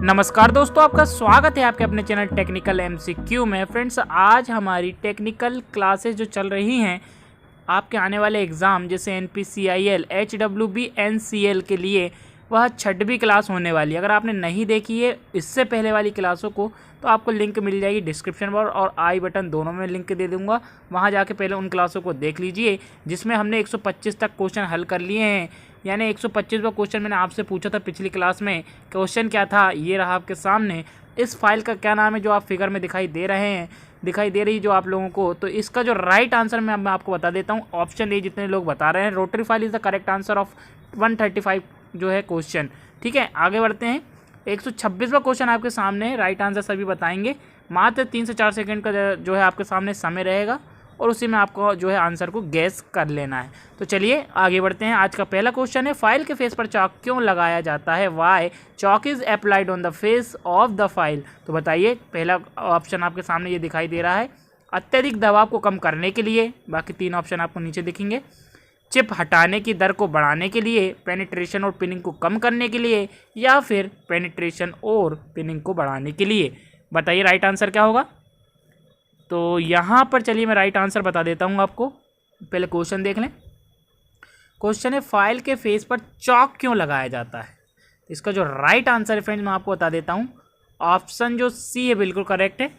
नमस्कार दोस्तों, आपका स्वागत है आपके अपने चैनल टेक्निकल एमसीक्यू में। फ्रेंड्स, आज हमारी टेक्निकल क्लासेस जो चल रही हैं आपके आने वाले एग्ज़ाम जैसे NPCIL, HWB, NCL के लिए, वह 6वीं क्लास होने वाली है। अगर आपने नहीं देखी है इससे पहले वाली क्लासों को तो आपको लिंक मिल जाएगी डिस्क्रिप्शन पर और आई बटन दोनों में लिंक दे दूंगा। वहां जाके पहले उन क्लासों को देख लीजिए जिसमें हमने 125 तक क्वेश्चन हल कर लिए हैं। यानी 125वां क्वेश्चन मैंने आपसे पूछा था पिछली क्लास में। क्वेश्चन क्या था, ये रहा आपके सामने। इस फाइल का क्या नाम है जो आप फिगर में दिखाई दे रही जो आप लोगों को, तो इसका जो राइट आंसर मैं आपको बता देता हूँ। ऑप्शन ए जितने लोग बता रहे हैं, rotary file is the correct answer of 135 जो है क्वेश्चन। ठीक है, आगे बढ़ते हैं। 126वां क्वेश्चन आपके सामने है, राइट आंसर सभी बताएंगे। मात्र 3 से 4 सेकंड का जो है आपके सामने समय रहेगा और उसी में आपको जो है आंसर को गैस कर लेना है। तो चलिए आगे बढ़ते हैं। आज का पहला क्वेश्चन है, फाइल के फेस पर चॉक क्यों लगाया जाता है? Why chalk is applied on the face of the file. तो बताइए, पहला ऑप्शन आपके सामने ये दिखाई दे रहा है, अत्यधिक दबाव को कम करने के लिए। बाकी 3 ऑप्शन आपको नीचे दिखेंगे। चिप हटाने की दर को बढ़ाने के लिए, पेनिट्रेशन और पिनिंग को कम करने के लिए, या फिर पेनिट्रेशन और पिनिंग को बढ़ाने के लिए। बताइए राइट आंसर क्या होगा। तो यहाँ पर चलिए मैं राइट आंसर बता देता हूँ आपको। पहले क्वेश्चन देख लें। क्वेश्चन है, फाइल के फेस पर चॉक क्यों लगाया जाता है? तो इसका जो राइट आंसर है फ्रेंड्स मैं आपको बता देता हूँ। ऑप्शन जो सी है बिल्कुल करेक्ट है।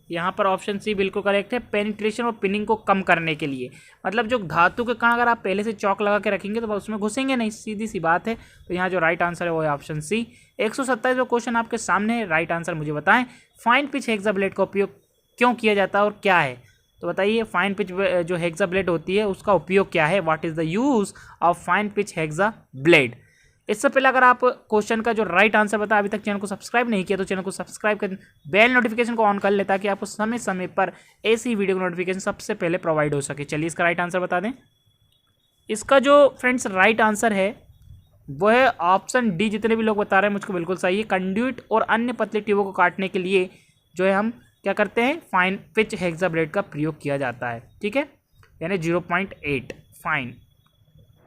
यहाँ पर ऑप्शन सी बिल्कुल करेक्ट है, पेनिट्रेशन और पिनिंग को कम करने के लिए। मतलब जो धातु के कण अगर आप पहले से चॉक लगा के रखेंगे तो उसमें घुसेंगे नहीं, सीधी सी बात है। तो यहाँ जो राइट आंसर है वो है ऑप्शन सी। 127वां क्वेश्चन आपके सामने है, राइट आंसर मुझे बताएं। फाइन पिच हेक्साब्लेड का उपयोग क्यों किया जाता है और क्या है? तो बताइए, फाइन पिच जो हेक्साब्लेड होती है उसका उपयोग क्या है? What is the use of fine pitch hacksaw blade? इससे पहले अगर आप क्वेश्चन का जो राइट आंसर बता, अभी तक चैनल को सब्सक्राइब नहीं किया तो चैनल को सब्सक्राइब कर बेल नोटिफिकेशन को ऑन कर ले ताकि आपको समय समय पर ऐसी वीडियो नोटिफिकेशन सबसे पहले प्रोवाइड हो सके। चलिए इसका राइट आंसर बता दें। इसका जो फ्रेंड्स राइट आंसर है वो है ऑप्शन डी। जितने भी लोग बता रहे हैं मुझको बिल्कुल सही है। कंड्यूट और अन्य पतली ट्यूबों को काटने के लिए जो है हम क्या करते हैं, फाइन पिच हेक्साब्लेड का प्रयोग किया जाता है। ठीक है, यानी 0.8 फाइन।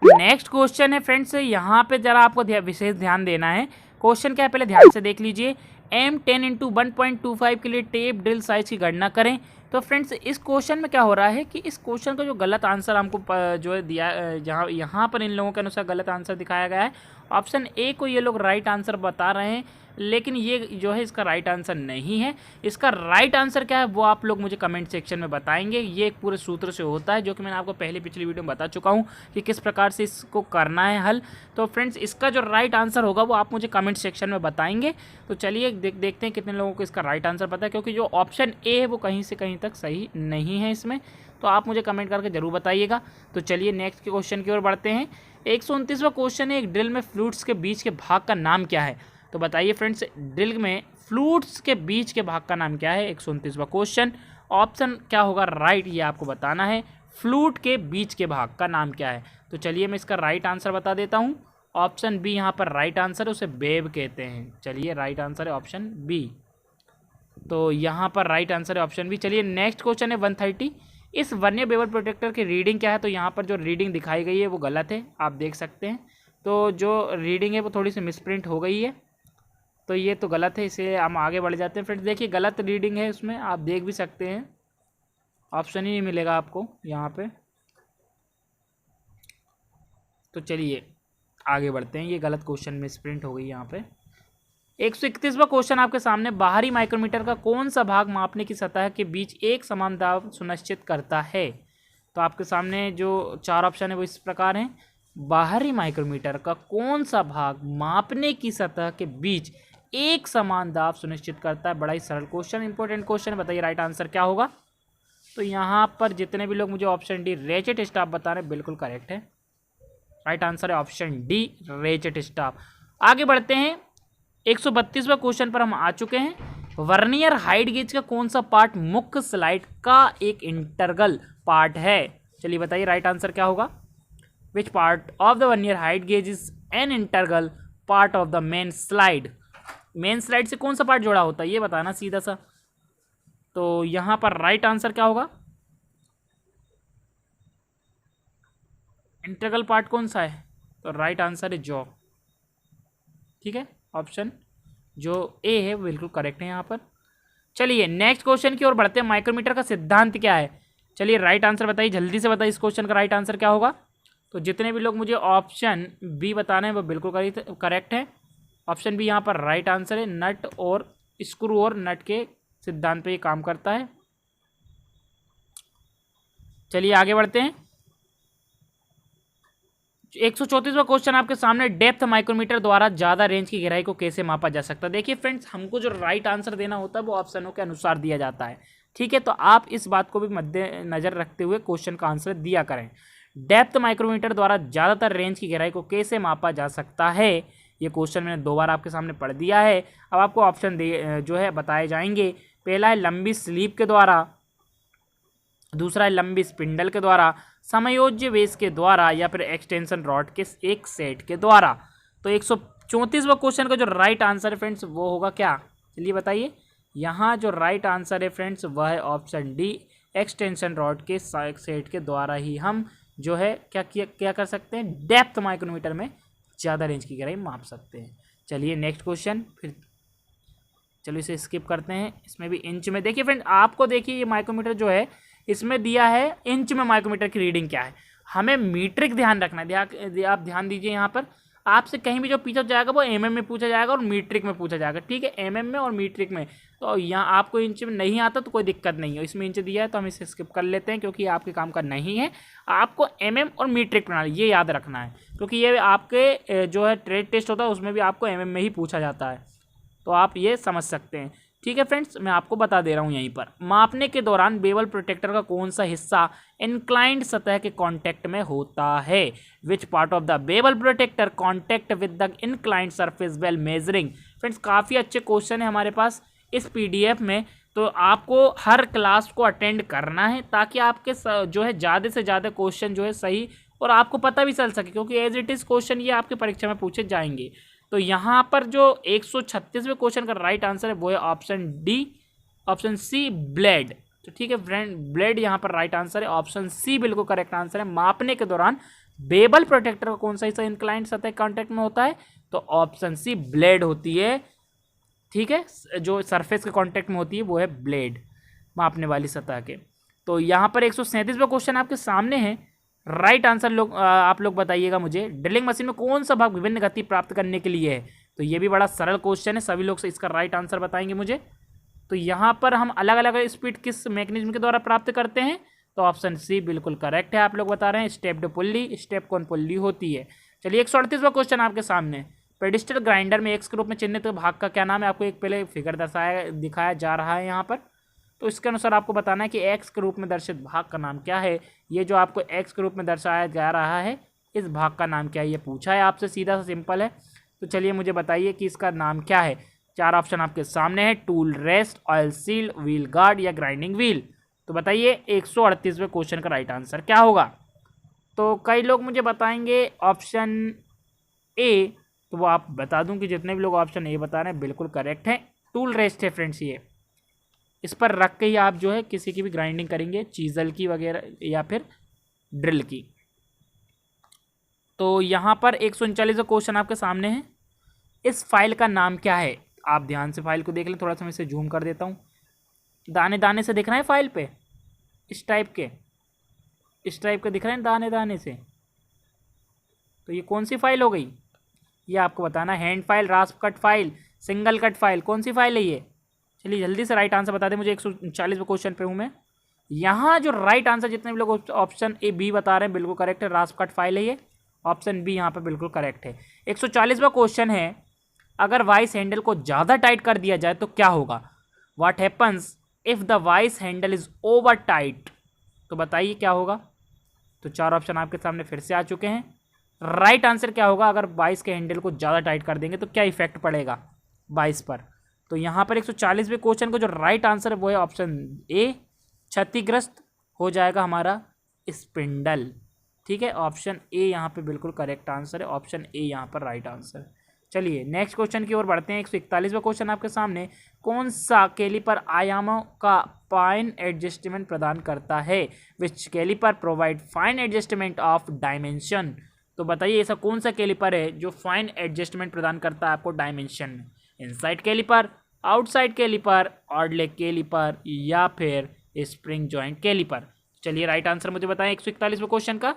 नेक्स्ट क्वेश्चन है फ्रेंड्स, यहाँ पे जरा आपको विशेष ध्यान देना है। क्वेश्चन क्या है पहले ध्यान से देख लीजिए। M10 × 1.25 के लिए टेप ड्रिल साइज की गणना करें। तो फ्रेंड्स इस क्वेश्चन में क्या हो रहा है कि इस क्वेश्चन का जो गलत आंसर हमको जो है दिया, जहाँ यहाँ पर इन लोगों के अनुसार गलत आंसर दिखाया गया है। ऑप्शन ए को ये लोग राइट आंसर बता रहे हैं, लेकिन ये जो है इसका राइट आंसर नहीं है। इसका राइट आंसर क्या है वो आप लोग मुझे कमेंट सेक्शन में बताएंगे। ये एक पूरे सूत्र से होता है जो कि मैंने आपको पिछली वीडियो में बता चुका हूँ कि किस प्रकार से इसको करना है हल। तो फ्रेंड्स इसका जो राइट आंसर होगा वो आप मुझे कमेंट सेक्शन में बताएंगे। तो चलिए देखते हैं कितने लोगों को इसका राइट आंसर पता है, क्योंकि जो ऑप्शन ए है वो कहीं से कहीं तक सही नहीं है इसमें। तो आप मुझे कमेंट करके जरूर बताइएगा। तो चलिए नेक्स्ट के क्वेश्चन की ओर बढ़ते हैं। 129वां क्वेश्चन है, एक ड्रिल में फ्लूइड्स के बीच के भाग का नाम क्या है? तो बताइए फ्रेंड्स, ड्रिल में फ्लूइड्स के बीच के भाग का नाम क्या है? 129वां क्वेश्चन। ऑप्शन क्या होगा राइट, ये आपको बताना है। फ्लूइड के बीच के भाग का नाम क्या है? तो चलिए मैं इसका राइट आंसर बता देता हूँ। ऑप्शन बी यहाँ पर राइट आंसर है, उसे वेब कहते हैं। चलिए राइट आंसर है ऑप्शन बी। तो यहाँ पर राइट आंसर है ऑप्शन बी। चलिए नेक्स्ट क्वेश्चन है 130। इस वर्नियर बेवल प्रोटेक्टर की रीडिंग क्या है? तो यहाँ पर जो रीडिंग दिखाई गई है वो गलत है, आप देख सकते हैं। तो जो रीडिंग है वो थोड़ी सी मिसप्रिंट हो गई है, तो ये तो गलत है, इसलिए हम आगे बढ़ जाते हैं। फ्रेंड्स देखिए गलत रीडिंग है उसमें, आप देख भी सकते हैं, ऑप्शन ही नहीं मिलेगा आपको यहाँ पे। तो चलिए आगे बढ़ते हैं, ये गलत क्वेश्चन मिसप्रिंट हो गई यहाँ पे। 131वां क्वेश्चन आपके सामने, बाहरी माइक्रोमीटर का कौन सा भाग मापने की सतह के बीच एक समान दाब सुनिश्चित करता है? तो आपके सामने जो 4 ऑप्शन है वो इस प्रकार हैं। बाहरी माइक्रोमीटर का कौन सा भाग मापने की सतह के बीच एक समान दाब सुनिश्चित करता है? बड़ा ही सरल क्वेश्चन, इंपॉर्टेंट क्वेश्चन। बताइए राइट आंसर क्या होगा। तो यहाँ पर जितने भी लोग मुझे ऑप्शन डी रेचेट स्टाफ बता रहे हैं बिल्कुल करेक्ट है। राइट आंसर है ऑप्शन डी रेचेट स्टाफ। आगे बढ़ते हैं। 132वां क्वेश्चन पर हम आ चुके हैं। वर्नियर हाइट गेज का कौन सा पार्ट मुख्य स्लाइड का एक इंटरगल पार्ट है? चलिए बताइए राइट आंसर क्या होगा। Which part of the vernier height gauge is an integral part of the main slide? Main slide से कौन सा पार्ट जुड़ा होता है ये बताना सीधा सा। तो यहां पर राइट आंसर क्या होगा? इंटरगल पार्ट कौन सा है? तो राइट आंसर है जॉ। ठीक है, ऑप्शन जो ए है बिल्कुल करेक्ट है यहाँ पर। चलिए नेक्स्ट क्वेश्चन की ओर बढ़ते हैं। माइक्रोमीटर का सिद्धांत क्या है? चलिए राइट आंसर बताइए, जल्दी से बताइए इस क्वेश्चन का राइट आंसर क्या होगा। तो जितने भी लोग मुझे ऑप्शन बी बताने हैं वो बिल्कुल करेक्ट है। ऑप्शन बी यहाँ पर राइट आंसर है। नट और स्क्रू और नट के सिद्धांत पे ये काम करता है। चलिए आगे बढ़ते हैं। 134वां क्वेश्चन आपके सामने, डेप्थ माइक्रोमीटर द्वारा ज़्यादा रेंज की गहराई को कैसे मापा जा सकता है? देखिए फ्रेंड्स, हमको जो राइट आंसर देना होता है वो ऑप्शनों के अनुसार दिया जाता है, ठीक है। तो आप इस बात को भी मद्देनजर रखते हुए क्वेश्चन का आंसर दिया करें। डेप्थ माइक्रोमीटर द्वारा ज़्यादातर रेंज की गहराई को कैसे मापा जा सकता है? ये क्वेश्चन मैंने 2 बार आपके सामने पढ़ दिया है। अब आपको ऑप्शन जो है बताए जाएंगे। पहला है लंबी स्लीप के द्वारा, दूसरा है लंबी स्पिंडल के द्वारा, समायोज्य बेस के द्वारा, या फिर एक्सटेंशन रॉड के एक सेट के द्वारा। तो 134वां क्वेश्चन का जो राइट आंसर है फ्रेंड्स वो होगा क्या? चलिए बताइए। यहाँ जो राइट आंसर है फ्रेंड्स वह है ऑप्शन डी, एक्सटेंशन रॉड के सेट के द्वारा ही हम जो है क्या कर सकते हैं, डेप्थ माइक्रोमीटर में ज़्यादा रेंज की गहराई माप सकते हैं। चलिए नेक्स्ट क्वेश्चन, फिर चलो इसे स्किप करते हैं। इसमें भी इंच में देखिए फ्रेंड, आपको देखिए ये माइक्रोमीटर जो है इसमें दिया है इंच में माइक्रोमीटर की रीडिंग क्या है। हमें मीट्रिक ध्यान रखना है। आप ध्यान दीजिए, यहाँ पर आपसे कहीं भी जो पूछा जाएगा वो एमएम में पूछा जाएगा और मीट्रिक में पूछा जाएगा, ठीक है, एमएम में और मीट्रिक में। तो यहाँ आपको इंच में नहीं आता तो कोई दिक्कत नहीं है, इसमें इंच दिया है तो हम इसे स्किप कर लेते हैं क्योंकि आपके काम का नहीं है। आपको एमएम और मीट्रिक प्रणाली ये याद रखना है, क्योंकि ये आपके जो है ट्रेड टेस्ट होता है उसमें भी आपको एमएम में ही पूछा जाता है, तो आप ये समझ सकते हैं, ठीक है फ्रेंड्स। मैं आपको बता दे रहा हूँ यहीं पर, मापने के दौरान बेवल प्रोटेक्टर का कौन सा हिस्सा इंक्लाइंड सतह के कांटेक्ट में होता है? Which part of the bevel protector contact with the inclined surface well measuring? Friends काफ़ी अच्छे क्वेश्चन है हमारे पास इस पीडीएफ में, तो आपको हर क्लास को अटेंड करना है ताकि आपके जो है ज़्यादा से ज़्यादा क्वेश्चन जो है सही और आपको पता भी चल सके, क्योंकि एज इट इज़ क्वेश्चन ये आपकी परीक्षा में पूछे जाएंगे। तो यहाँ पर जो 136वें क्वेश्चन का राइट आंसर है वो है option D, option C blade. तो ठीक है फ्रेंड, ब्लेड यहाँ पर राइट आंसर है, ऑप्शन सी बिल्कुल करेक्ट आंसर है। मापने के दौरान बेवल प्रोटेक्टर का कौन सा हिस्सा इंक्लाइंड सतह कांटेक्ट में होता है? तो ऑप्शन सी ब्लेड होती है, ठीक है, जो सरफेस के कांटेक्ट में होती है वो है ब्लेड, मापने वाली सतह के। तो यहाँ पर 137वां क्वेश्चन आपके सामने है। राइट आंसर आप लोग बताइएगा मुझे, ड्रिलिंग मशीन में कौन सा भाग विभिन्न गति प्राप्त करने के लिए है? तो ये भी बड़ा सरल क्वेश्चन है, सभी लोग से इसका राइट आंसर बताएंगे मुझे। तो यहाँ पर हम अलग अलग स्पीड किस मैकेनिज्म के द्वारा प्राप्त करते हैं? तो ऑप्शन सी बिल्कुल करेक्ट है, आप लोग बता रहे हैं स्टेप्ड पुल्ली, स्टेप कौन पुल्ली होती है। चलिए 138वां क्वेश्चन आपके सामने, पेडिस्टल ग्राइंडर में एक्स के रूप में चिन्हित भाग का क्या नाम है? आपको एक पहले फिगर दिखाया जा रहा है यहाँ पर, तो इसके अनुसार आपको बताना है कि एक्स के रूप में दर्शित भाग का नाम क्या है। ये जो आपको एक्स के रूप में दर्शाया जा रहा है इस भाग का नाम क्या है, ये पूछा है आपसे, सीधा सा सिंपल है। तो चलिए मुझे बताइए कि इसका नाम क्या है। 4 ऑप्शन आपके सामने है, tool rest, oil seal, wheel guard या ग्राइंडिंग व्हील। तो बताइए 138वें क्वेश्चन का राइट आंसर क्या होगा? तो कई लोग मुझे बताएंगे ऑप्शन ए, तो वो आप बता दूं कि जितने भी लोग ऑप्शन ए बता रहे हैं बिल्कुल करेक्ट है, टूल रेस्ट है फ्रेंड्स। ये इस पर रख के ही आप जो है किसी की भी ग्राइंडिंग करेंगे, चीजल की वगैरह या फिर ड्रिल की। तो यहाँ पर 139वां क्वेश्चन आपके सामने है, इस फाइल का नाम क्या है? आप ध्यान से फाइल को देख लें, थोड़ा सा मैं इसे जूम कर देता हूँ। दाने दाने से दिख रहा है फाइल पे, इस टाइप के दिख रहे हैं दाने दाने से। तो ये कौन सी फाइल हो गई? ये आपको बताना, hand file, रास्प cut file, single cut file, कौन सी फाइल है ये? चलिए जल्दी से राइट आंसर बता दें मुझे। 139वें क्वेश्चन पे हूँ मैं। यहाँ जो राइट आंसर जितने भी लोग ऑप्शन ए बी बता रहे हैं बिल्कुल करेक्ट है, रास्प कट फाइल है ये, ऑप्शन बी यहाँ पर बिल्कुल करेक्ट है। 140वां क्वेश्चन है, अगर वाइस हैंडल को ज़्यादा टाइट कर दिया जाए तो क्या होगा? What happens if the vice handle is over tight? तो बताइए क्या होगा? तो 4 ऑप्शन आपके सामने फिर से आ चुके हैं। राइट आंसर क्या होगा? अगर वाइस के हैंडल को ज़्यादा टाइट कर देंगे तो क्या इफेक्ट पड़ेगा वाइस पर? तो यहाँ पर 140वें क्वेश्चन का जो राइट आंसर है वो है ऑप्शन ए, क्षतिग्रस्त हो जाएगा हमारा स्पिंडल, ठीक है। ऑप्शन ए यहाँ पे बिल्कुल करेक्ट आंसर है, ऑप्शन ए यहाँ पर राइट आंसर। चलिए नेक्स्ट क्वेश्चन की ओर बढ़ते हैं। 141वां क्वेश्चन आपके सामने, कौन सा कैलिपर आयामों का फाइन एडजस्टमेंट प्रदान करता है? Which calliper provide fine adjustment of dimension? तो बताइए ऐसा कौन सा कैलिपर है जो फाइन एडजस्टमेंट प्रदान करता है आपको डायमेंशन में? Inside calliper, outside calliper, odd leg calliper या फिर स्प्रिंग जॉइंट कैलिपर। चलिए राइट आंसर मुझे बताएं 141वें क्वेश्चन का।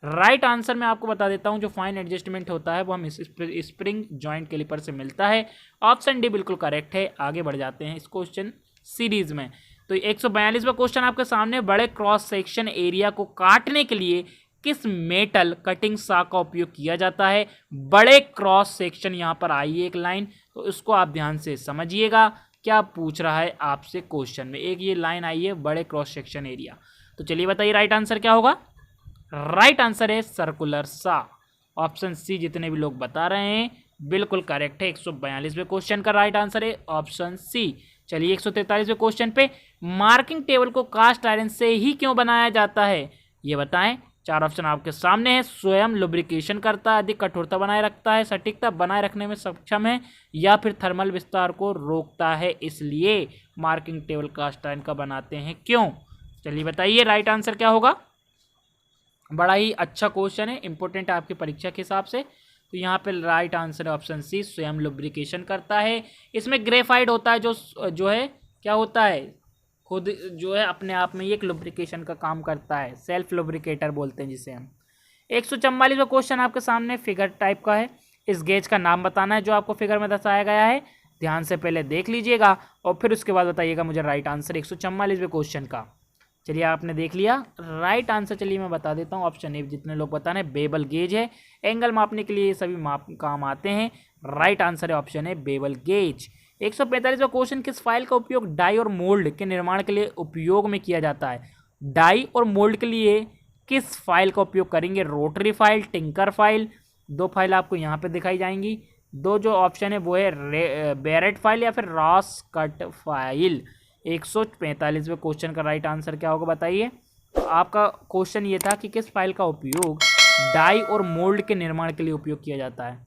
राइट आंसर मैं आपको बता देता हूं, जो फाइन एडजस्टमेंट होता है वो हम स्प्रिंग जॉइंट कैलिपर से मिलता है। ऑप्शन डी बिल्कुल करेक्ट है। आगे बढ़ जाते हैं इस क्वेश्चन सीरीज में। तो 142वां क्वेश्चन आपके सामने, बड़े क्रॉस सेक्शन एरिया को काटने के लिए किस मेटल कटिंग सा का उपयोग किया जाता है। बड़े क्रॉस सेक्शन, यहाँ पर आई है एक लाइन, तो इसको आप ध्यान से समझिएगा क्या पूछ रहा है आपसे क्वेश्चन में। एक ये लाइन आई है बड़े क्रॉस सेक्शन एरिया, तो चलिए बताइए राइट आंसर क्या होगा। राइट आंसर है सर्कुलर सा। ऑप्शन सी जितने भी लोग बता रहे हैं बिल्कुल करेक्ट है। 142वें क्वेश्चन का राइट आंसर है ऑप्शन सी। चलिए 143वें क्वेश्चन पे, मार्किंग टेबल को कास्ट आयरन से ही क्यों बनाया जाता है, ये बताएं। 4 ऑप्शन आपके सामने है। स्वयं लुब्रिकेशन करता है, अधिक कठोरता बनाए रखता है, सटीकता बनाए रखने में सक्षम है, या फिर थर्मल विस्तार को रोकता है, इसलिए मार्किंग टेबल कास्ट आयरन का बनाते हैं क्यों। चलिए बताइए राइट आंसर क्या होगा। बड़ा ही अच्छा क्वेश्चन है, इंपॉर्टेंट है आपकी परीक्षा के हिसाब से। तो यहाँ पे राइट आंसर है ऑप्शन सी, स्वयं लुब्रिकेशन करता है। इसमें ग्रेफाइट होता है, जो है क्या होता है, खुद जो है अपने आप में ये एक लुब्रिकेशन का काम करता है, सेल्फ लुब्रिकेटर बोलते हैं जिसे हम। 144वां क्वेश्चन आपके सामने फिगर टाइप का है। इस गेज का नाम बताना है जो आपको फिगर में दर्शाया गया है। ध्यान से पहले देख लीजिएगा और फिर उसके बाद बताइएगा मुझे राइट आंसर 144वें क्वेश्चन का। चलिए आपने देख लिया राइट आंसर। चलिए मैं बता देता हूँ ऑप्शन ए, जितने लोग बता रहे हैं बेबल गेज है, एंगल मापने के लिए ये सभी माप काम आते हैं। राइट आंसर है ऑप्शन ए बेबल गेज। 145वां क्वेश्चन, किस फाइल का उपयोग डाई और मोल्ड के निर्माण के लिए उपयोग में किया जाता है। डाई और मोल्ड के लिए किस फाइल का उपयोग करेंगे, rotary file, tinker file. 2 file आपको यहाँ पे दिखाई जाएंगी। 2 जो ऑप्शन है वो है बेरेट फाइल या फिर रॉस कट फाइल। 145वें क्वेश्चन का राइट आंसर क्या होगा बताइए। तो आपका क्वेश्चन ये था कि किस फाइल का उपयोग डाई और मोल्ड के निर्माण के लिए उपयोग किया जाता है।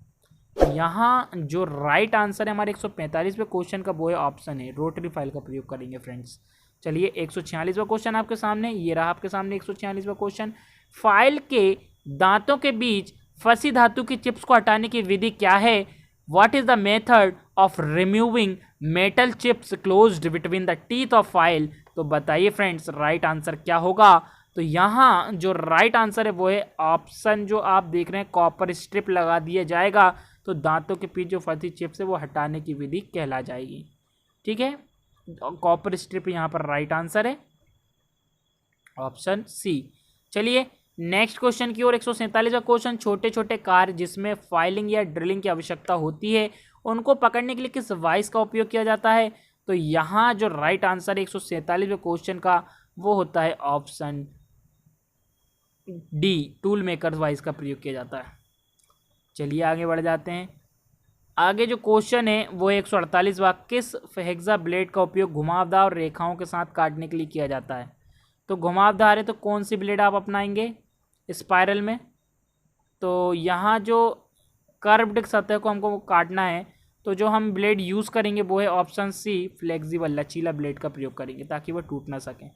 यहाँ जो राइट आंसर है हमारे 145वें क्वेश्चन का वो है ऑप्शन है रोटरी फाइल का प्रयोग करेंगे फ्रेंड्स। चलिए 146वां क्वेश्चन आपके सामने, ये रहा आपके सामने 146वां क्वेश्चन। फाइल के दांतों के बीच फंसी धातु की चिप्स को हटाने की विधि क्या है। What is the method of removing metal chips closed between the teeth of file. तो बताइए फ्रेंड्स राइट आंसर क्या होगा। तो यहाँ जो राइट आंसर है वो है ऑप्शन जो आप देख रहे हैं, कॉपर स्ट्रिप लगा दिया जाएगा तो दांतों के बीच जो फंसी चिप्स है वो हटाने की विधि कहला जाएगी। ठीक है, कॉपर स्ट्रिप यहाँ पर राइट आंसर है ऑप्शन सी। चलिए नेक्स्ट क्वेश्चन की ओर। 147वां क्वेश्चन, छोटे छोटे कार्य जिसमें फाइलिंग या ड्रिलिंग की आवश्यकता होती है उनको पकड़ने के लिए किस वाइस का उपयोग किया जाता है। तो यहाँ जो राइट आंसर है 147वें क्वेश्चन का वो होता है option D, tool maker vice का प्रयोग किया जाता है। चलिए आगे बढ़ जाते हैं। आगे जो क्वेश्चन है वो 148वां, किस हेक्सा ब्लेड का उपयोग घुमावदार रेखाओं के साथ काटने के लिए किया जाता है। तो घुमावदार है तो कौन सी ब्लेड आप अपनाएंगे स्पाइरल में। तो यहाँ जो कर्व्ड सतह को हमको काटना है तो जो हम ब्लेड यूज़ करेंगे वो है ऑप्शन सी, फ्लेक्सिबल लचीला ब्लेड का प्रयोग करेंगे ताकि वह टूट ना सके।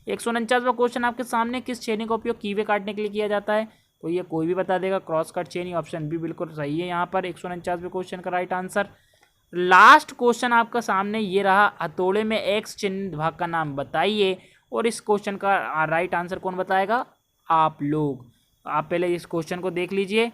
149वां क्वेश्चन आपके सामने, किस छेनी का उपयोग कीवे काटने के लिए किया जाता है। तो ये कोई भी बता देगा, क्रॉस कट छेनी। ऑप्शन बी बिल्कुल सही है यहाँ पर 149वें क्वेश्चन का राइट आंसर। लास्ट क्वेश्चन आपका सामने ये रहा, हथौड़े में एक्स चिन्ह भाग का नाम बताइए। और इस क्वेश्चन का राइट आंसर कौन बताएगा, आप लोग। आप पहले इस क्वेश्चन को देख लीजिए।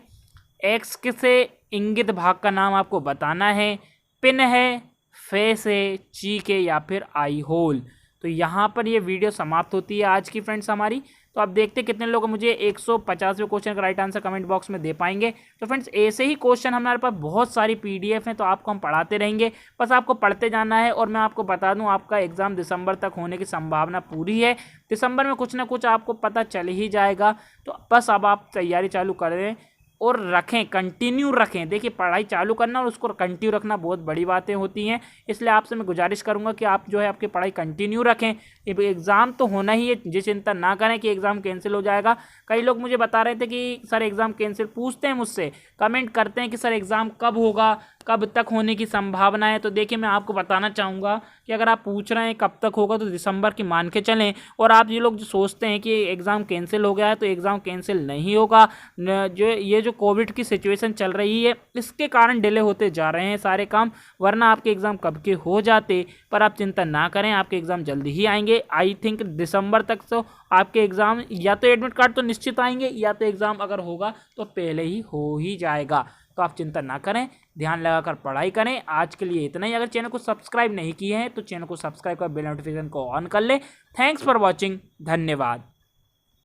एक्स से इंगित भाग का नाम आपको बताना है। पिन है, फेस है, चीक है या फिर आई होल। तो यहाँ पर ये वीडियो समाप्त होती है आज की फ्रेंड्स हमारी। तो आप देखते हैं कितने लोग मुझे 150वें क्वेश्चन का राइट आंसर कमेंट बॉक्स में दे पाएंगे। तो फ्रेंड्स ऐसे ही क्वेश्चन हमारे पास बहुत सारी PDF हैं, तो आपको हम पढ़ाते रहेंगे, बस आपको पढ़ते जाना है। और मैं आपको बता दूं आपका एग्ज़ाम दिसंबर तक होने की संभावना पूरी है। दिसंबर में कुछ ना कुछ आपको पता चल ही जाएगा। तो बस अब आप तैयारी चालू करें और रखें, कंटिन्यू रखें। देखिए पढ़ाई चालू करना और उसको कंटिन्यू रखना बहुत बड़ी बातें होती हैं, इसलिए आपसे मैं गुजारिश करूंगा कि आप जो है आपकी पढ़ाई कंटिन्यू रखें। एग्ज़ाम तो होना ही है, ये चिंता ना करें कि एग्ज़ाम कैंसिल हो जाएगा। कई लोग मुझे बता रहे थे कि सर एग्ज़ाम कैंसिल, पूछते हैं मुझसे, कमेंट करते हैं कि सर एग्ज़ाम कब होगा, कब तक होने की संभावना है। तो देखिए मैं आपको बताना चाहूँगा कि अगर आप पूछ रहे हैं कब तक होगा तो दिसंबर की मान के चलें। और आप ये लोग जो सोचते हैं कि एग्ज़ाम कैंसिल हो गया है, तो एग्ज़ाम कैंसिल नहीं होगा। जो कोविड की सिचुएशन चल रही है इसके कारण डिले होते जा रहे हैं सारे काम, वरना आपके एग्ज़ाम कब के हो जाते। पर आप चिंता ना करें, आपके एग्ज़ाम जल्दी ही आएंगे। आई थिंक दिसंबर तक तो आपके एग्ज़ाम या तो एडमिट कार्ड तो निश्चित आएंगे, या तो एग्ज़ाम अगर होगा तो पहले ही हो ही जाएगा। तो आप चिंता ना करें, ध्यान लगाकर पढ़ाई करें। आज के लिए इतना ही। अगर चैनल को सब्सक्राइब नहीं किए हैं तो चैनल को सब्सक्राइब कर बेल नोटिफिकेशन को ऑन कर ले। Thanks for watching. धन्यवाद।